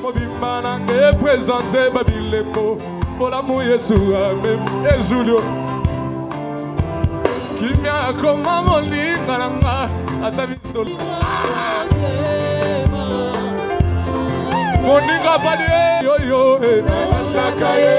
Mobimana nge présenter Babilemo. Pour l'amour Yesu même et Julio. Kimia koma molinga nanga atamiso. Moninga badi yo yo natakaye.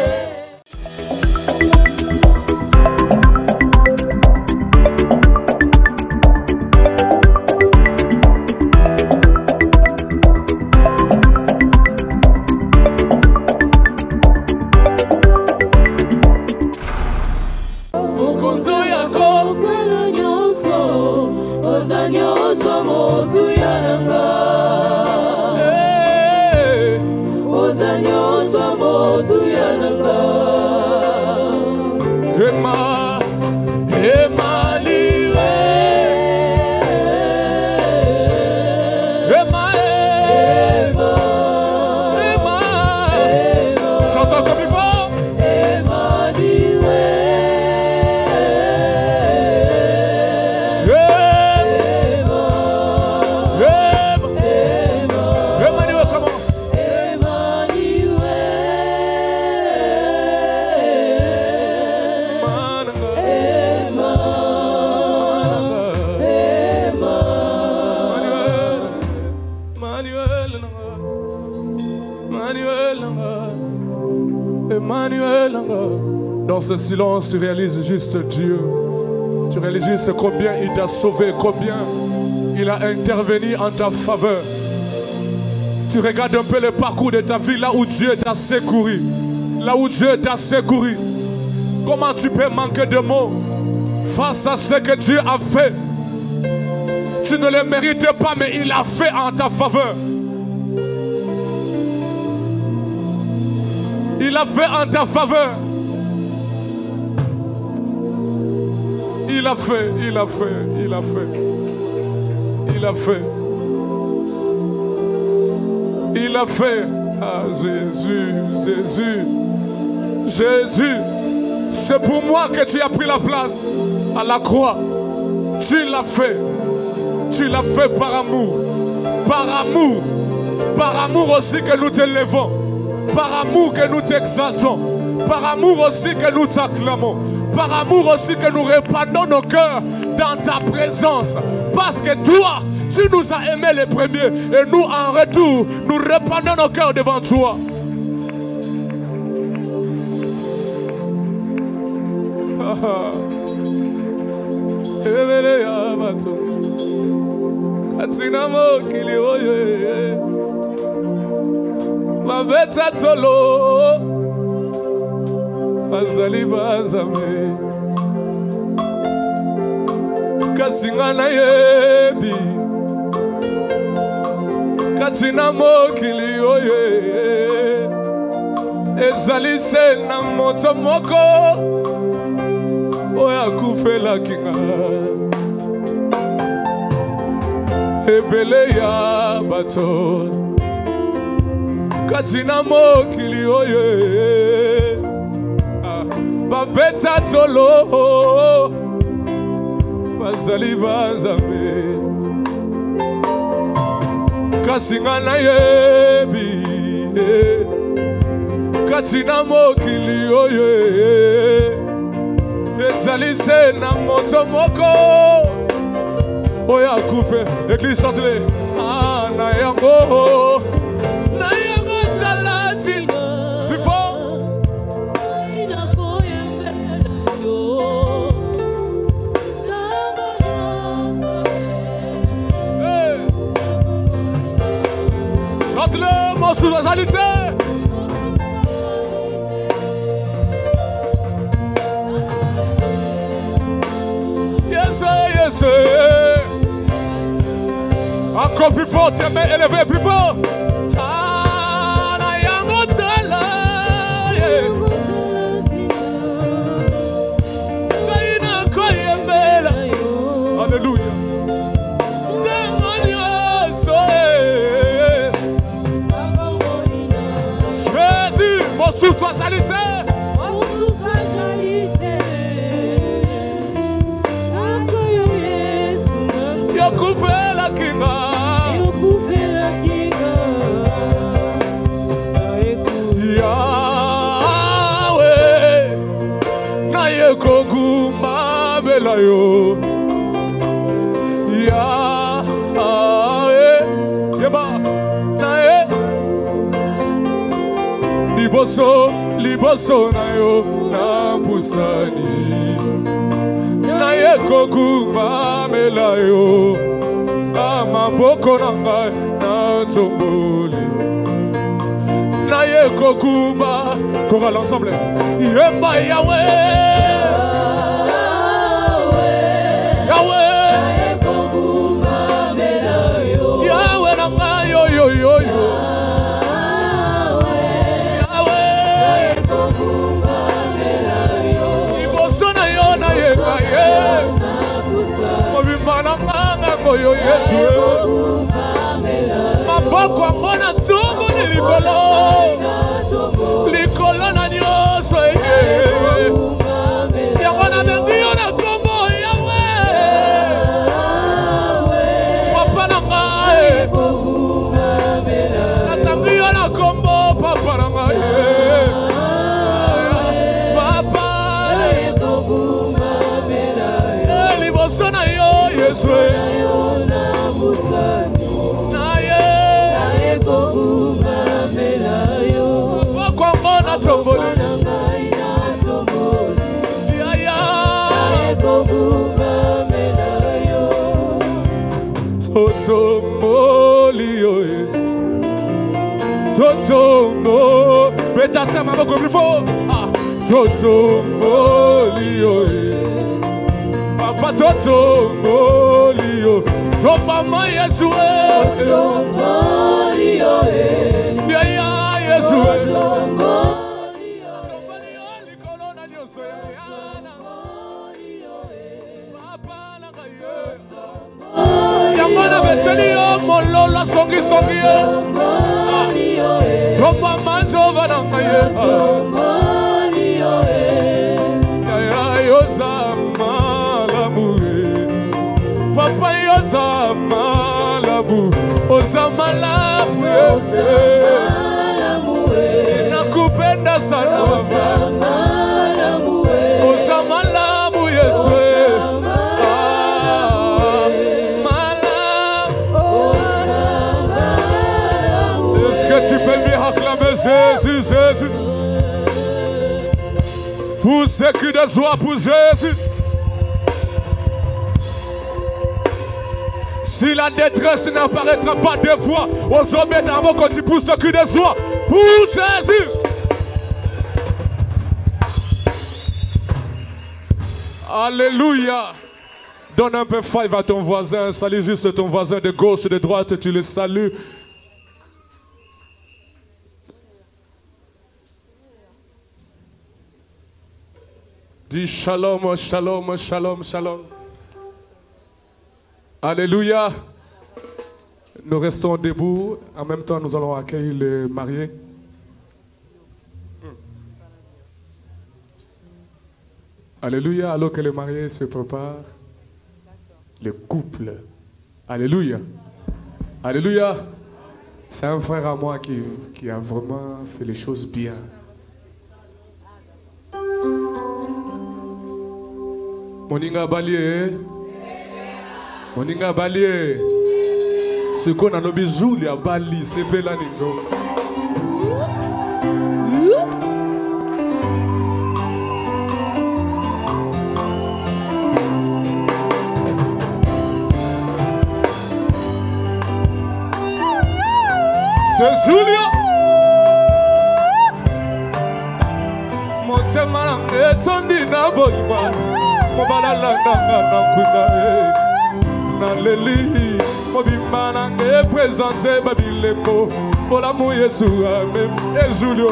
Dans ce silence, tu réalises juste Dieu. Tu réalises juste combien il t'a sauvé, combien il a intervenu en ta faveur. Tu regardes un peu le parcours de ta vie, là où Dieu t'a secouru. Là où Dieu t'a secouru. Comment tu peux manquer de mots face à ce que Dieu a fait? Tu ne le mérites pas, mais il a fait en ta faveur. Il a fait en ta faveur. Il a fait, il a fait, il a fait. Il a fait. Il a fait. Ah Jésus, Jésus, Jésus. C'est pour moi que tu as pris la place à la croix. Tu l'as fait. Tu l'as fait par amour. Par amour. Par amour aussi que nous te levons. Par amour que nous t'exaltons. Par amour aussi que nous t'acclamons. Par amour aussi que nous répandons nos cœurs dans ta présence. Parce que toi, tu nous as aimés les premiers. Et nous, en retour, nous répandons nos cœurs devant toi. Mabeta tolo bazali bazame kasinga na yebi katina mokili oye ezali se na moto moko oya kufela kinga ebele ya bato katina mokili oye baveta tolo bazali bazame kasinga na yebi katina mokili oye ezali se na moto moko oya kupe église chante-le na yango sous la salité. Yes, yes. Encore plus fort, tes mains élevées, plus fort. Alléluia. Sous toi salité. Sous toi salité. Yo couvre la kinga. Yo couvre la kinga. yo. Ya yeba na liboso na yo na pusani na ye kokuma mela yo amaboko na ngai na tomboli na ye kokuma chorale ensemble yeba Yahweh na ngai yo Yo Yesu maboko amona tumbo ni likolo na nyoso yabona bendio na kombo yawe papa na ngai natambio na kombo papa na ngai papa liboso na yo Yesu Totombo, betata maboko plus fort. Totombo lio, papa totombo lio, tomama Yesu, totombo lio, ya Yesu, totombo lio, likolo na nyoso ya papa na gaye, yamana betelio mololo songi Romba manjova na ngaye ya yoza malabu papa yoza malabu oza malabu nakupenda sana oza malabu Yesu tu peux lui acclamer Jésus, Jésus. Pour ceux qui de joie pour Jésus. Si la détresse n'apparaîtra pas deux fois, on se met en mot quand tu pousses ceux qui de joie pour Jésus. Alléluia. Donne un peu five à ton voisin. Salue juste ton voisin de gauche et de droite. Tu le salues. Dis shalom, shalom, shalom, shalom. Alléluia. Nous restons debout. En même temps, nous allons accueillir le marié. Alléluia. Alors que le marié se prépare. Le couple. Alléluia. Alléluia. C'est un frère à moi qui a vraiment fait les choses bien. Moninga Balié. Moninga Balié. Ce qu'on a nos bijoux, il y a Bali, c'est Bélaningo. C'est Julio. Mon témoin est en dinabonnement. Naleli, mobimana nge présenter babilemo, pour l'amour Yesu même et Julio.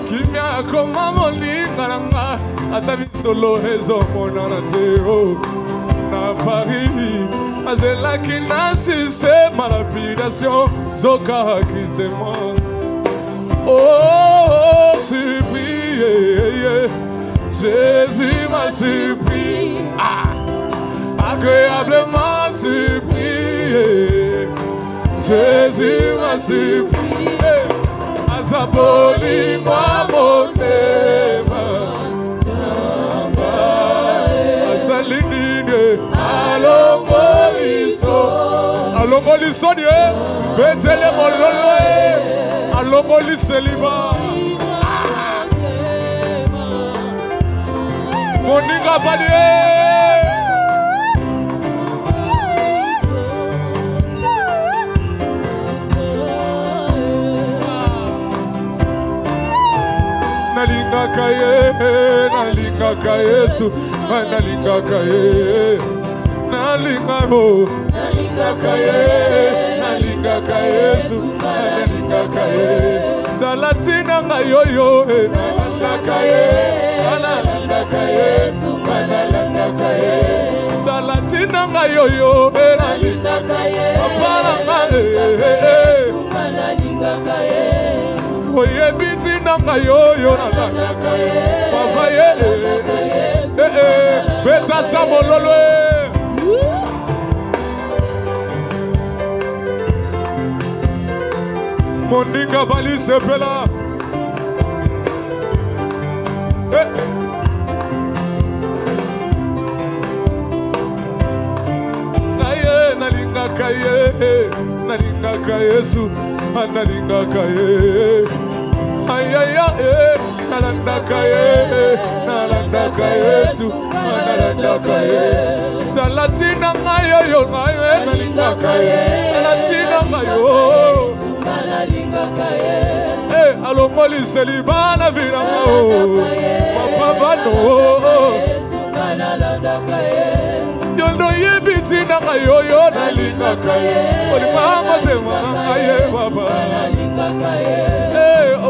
Kimia koma molinga nanga, atami solo hezo monana teo na Paris, azela kina système à lapidation, zoka kitemo. Oh, surpris. Jésus m'a surpris, agréablement surpris. Jésus m'a surpris, azaboli moi motema. alongoli soni betele mololo alongoli seliba moninga bali nalingaka Yesu nalingaka Yesu nalingaka Salatina ngayoyo nalingaka Yesu nalingaka Salatina ngayoyo nalingaka Oye biti nanga yoyo nalingaka Papa betata mololo Moninga bali sepela nalingaka Yesu nalingaka ayaya nalingaka Yesu nalingaka Salatina ngayo nalingaka Salatina ngayo alongoli selibana vinanga papa bano yondo yebiti nanga yoyo nalingaka olipanga tema ngaye baba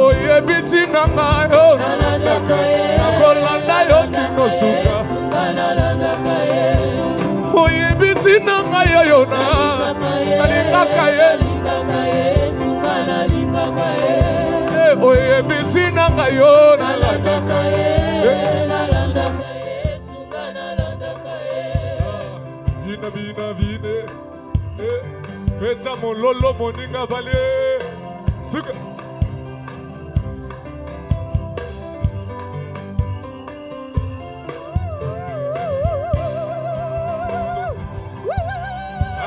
oyebiti nanga yo nalingaka nakolanda yo kinosuka oyebiti nanga yoyo nalingaka Oye bitina ngayo nalandaka Bina vine Peta mololo moninga vale Suka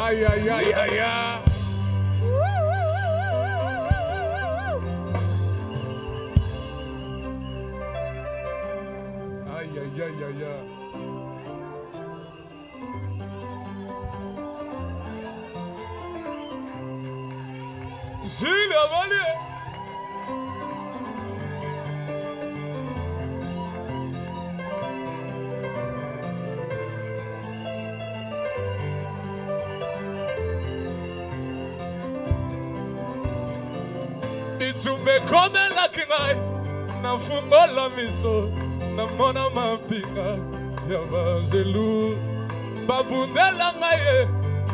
Ay ay ay ay ay Gilles Avalier. Itumbe kome la kingai na fungo la miso na mona mapinga ya vangelu babundela ngaye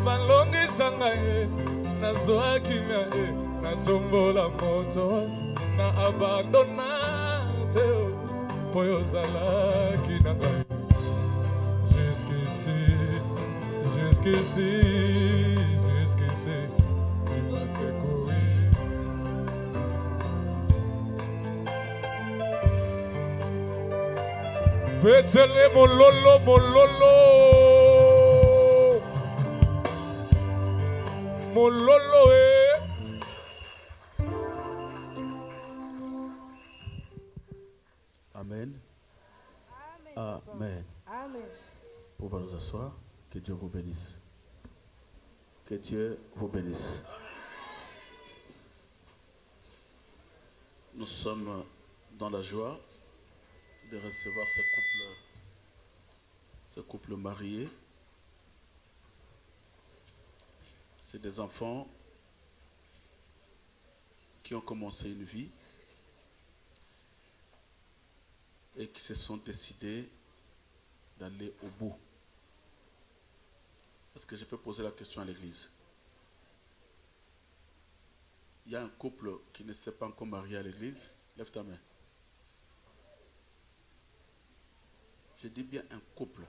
balongisa ngaye na zoa kimya na tombola moto na abandonate poyozala kinanga jusqu'ici tu vas secourir Betele mololo Amen. Amen. Amen. Vous pouvez nous asseoir. Que Dieu vous bénisse. Que Dieu vous bénisse. Nous sommes dans la joie de recevoir ce couple marié. C'est des enfants qui ont commencé une vie et qui se sont décidés d'aller au bout. Est-ce que je peux poser la question à l'église? Il y a un couple qui ne s'est pas encore marié à l'église. Lève ta main. Je dis bien un couple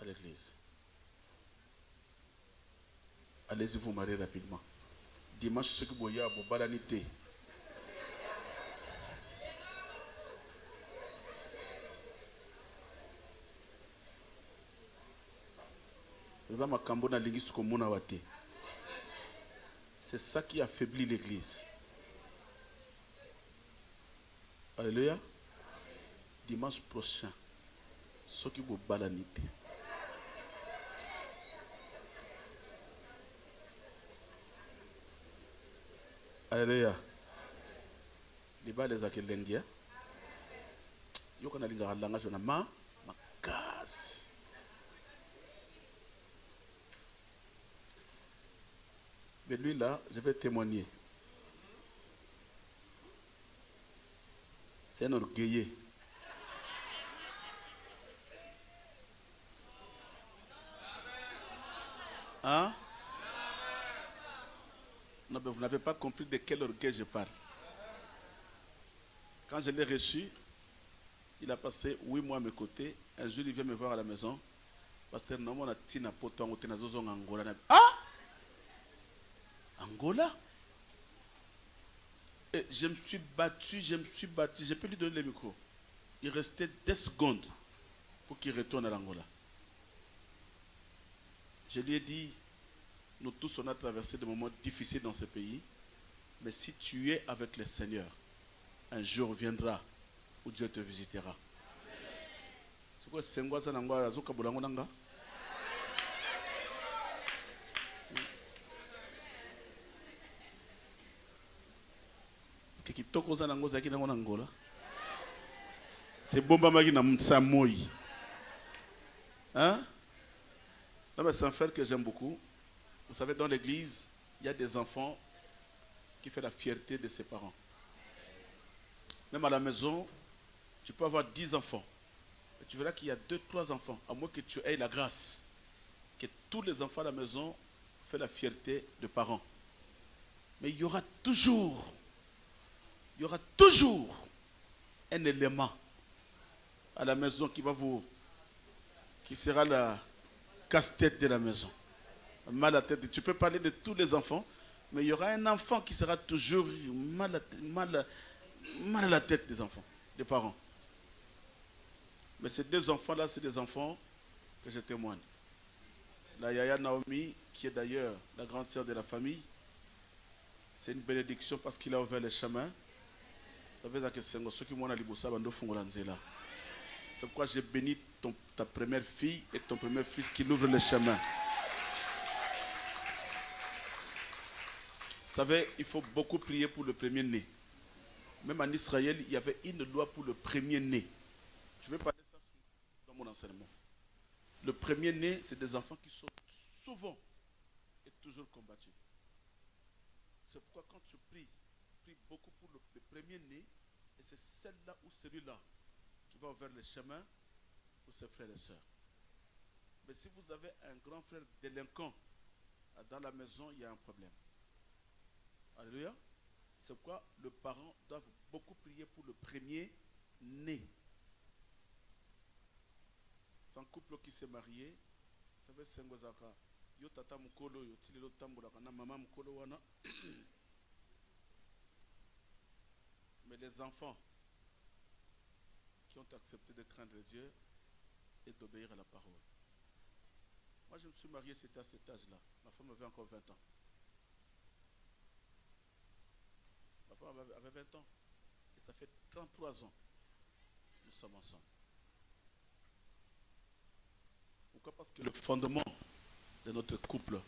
à l'église. Allez-y vous marier rapidement. Dimanche, ce que vous voyez à Bobalanité. Zama Kambona Lingis Komuna Wate. C'est ça qui affaiblit l'église. Alléluia. Dimanche prochain, ceux qui vous balanité. Alléluia. Les balles les akelengia. Yo kana linga langa jona ma makas. Mais lui là, je vais témoigner. C'est un orgueilleux. Hein? Non, mais vous n'avez pas compris de quel orgueil je parle. Quand je l'ai reçu, il a passé 8 mois à mes côtés. Un jour, il vient me voir à la maison. Pasteur, non, on a tina poton, on a zozon Angola. Ah! Angola? Et je me suis battu. Je peux lui donner le micro. Il restait 10 secondes pour qu'il retourne à l'Angola. Je lui ai dit, nous tous on a traversé des moments difficiles dans ce pays, mais si tu es avec le Seigneur, un jour viendra où Dieu te visitera. C'est quoi c'est quoi ça nangwa azuka bulango nanga? C'est qui toko ça nango zaki nango nangola? C'est bomba magi na mtsamoi. Hein? C'est un frère que j'aime beaucoup. Vous savez, dans l'église, il y a des enfants qui font la fierté de ses parents. Même à la maison, tu peux avoir 10 enfants. Et tu verras qu'il y a 2-3 enfants, à moins que tu aies la grâce, que tous les enfants à la maison font la fierté de parents. Mais il y aura toujours un élément à la maison qui sera la casse-tête de la maison. Mal à tête. Tu peux parler de tous les enfants, mais il y aura un enfant qui sera toujours mal à la tête des enfants, des parents. Mais ces 2 enfants-là, c'est des enfants que je témoigne. La Yaya Naomi, qui est d'ailleurs la grande sœur de la famille, c'est une bénédiction parce qu'il a ouvert le chemin. Ça veut dire que c'est ceux qui m'ont à l'Iboussa, c'est pourquoi j'ai béni ta première fille et ton premier fils qui l'ouvrent le chemin. Vous savez, il faut beaucoup prier pour le premier-né. Même en Israël, il y avait une loi pour le premier-né. Je vais parler de ça dans mon enseignement. Le premier-né, c'est des enfants qui sont souvent et toujours combattus. C'est pourquoi quand tu pries beaucoup pour le premier-né, et c'est celle-là ou celui-là qui va ouvrir le chemin pour ses frères et sœurs. Mais si vous avez un grand frère délinquant dans la maison, il y a un problème. Alléluia. C'est pourquoi les parents doivent beaucoup prier pour le premier-né. C'est un couple qui s'est marié. Vous savez, c'est un yo tata mukolo, yo tilelo tambola kana mama mukolo wana. Mais les enfants qui ont accepté de craindre Dieu et d'obéir à la parole. Moi, je me suis marié, c'était à cet âge-là. Ma femme avait encore 20 ans. Ma femme avait 20 ans. Et ça fait 33 ans. Nous sommes ensemble. Pourquoi? Parce que le fondement de notre couple,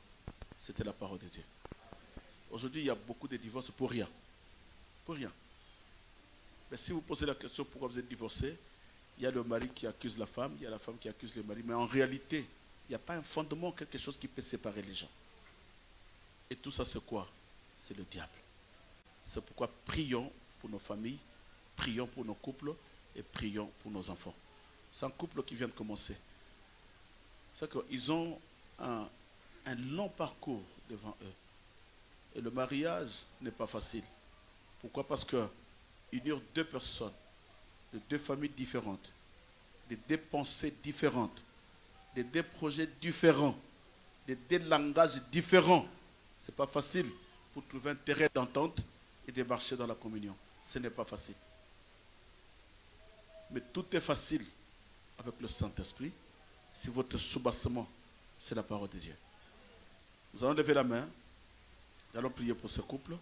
c'était la parole de Dieu. Aujourd'hui, il y a beaucoup de divorces pour rien. Pour rien. Mais si vous posez la question pourquoi vous êtes divorcé, il y a le mari qui accuse la femme, il y a la femme qui accuse le mari. Mais en réalité, il n'y a pas un fondement, quelque chose qui peut séparer les gens. Et tout ça, c'est quoi? C'est le diable. C'est pourquoi prions pour nos familles, prions pour nos couples et prions pour nos enfants. C'est un couple qui vient de commencer. C'est qu'ils ont un long parcours devant eux. Et le mariage n'est pas facile. Pourquoi? Parce que unir 2 personnes, de 2 familles différentes, de 2 pensées différentes, de 2 projets différents, de 2 langages différents, ce n'est pas facile pour trouver un terrain d'entente et de marcher dans la communion. Ce n'est pas facile. Mais tout est facile avec le Saint-Esprit si votre soubassement, c'est la parole de Dieu. Nous allons lever la main. Nous allons prier pour ce couple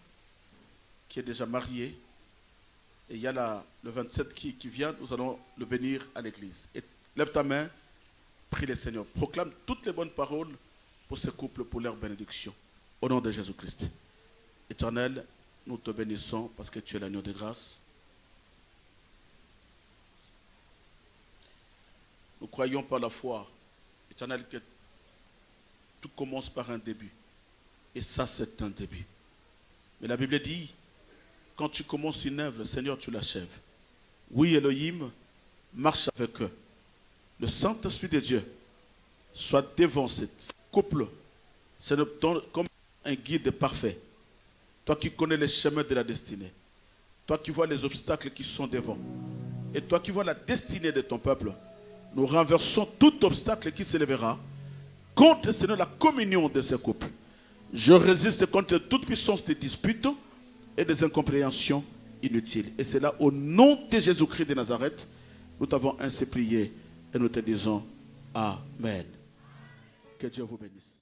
qui est déjà marié. Et il y a le 27 qui vient, nous allons le bénir à l'église. Et lève ta main, prie le Seigneur. Proclame toutes les bonnes paroles pour ce couple, pour leur bénédiction. Au nom de Jésus-Christ. Éternel, nous te bénissons parce que tu es l'agneau de grâce. Nous croyons par la foi, Éternel, que tout commence par un début. Et ça, c'est un début. Mais la Bible dit, quand tu commences une œuvre, Seigneur, tu l'achèves. Oui, Elohim, marche avec eux. Le Saint-Esprit de Dieu soit devant ce couple. C'est comme un guide parfait. Toi qui connais les chemins de la destinée. Toi qui vois les obstacles qui sont devant. Et toi qui vois la destinée de ton peuple. Nous renversons tout obstacle qui s'élèvera contre, Seigneur, la communion de ce couple. Je résiste contre toute puissance des disputes et des incompréhensions inutiles. Et c'est là, au nom de Jésus-Christ de Nazareth, nous t'avons ainsi prié et nous te disons Amen. Que Dieu vous bénisse.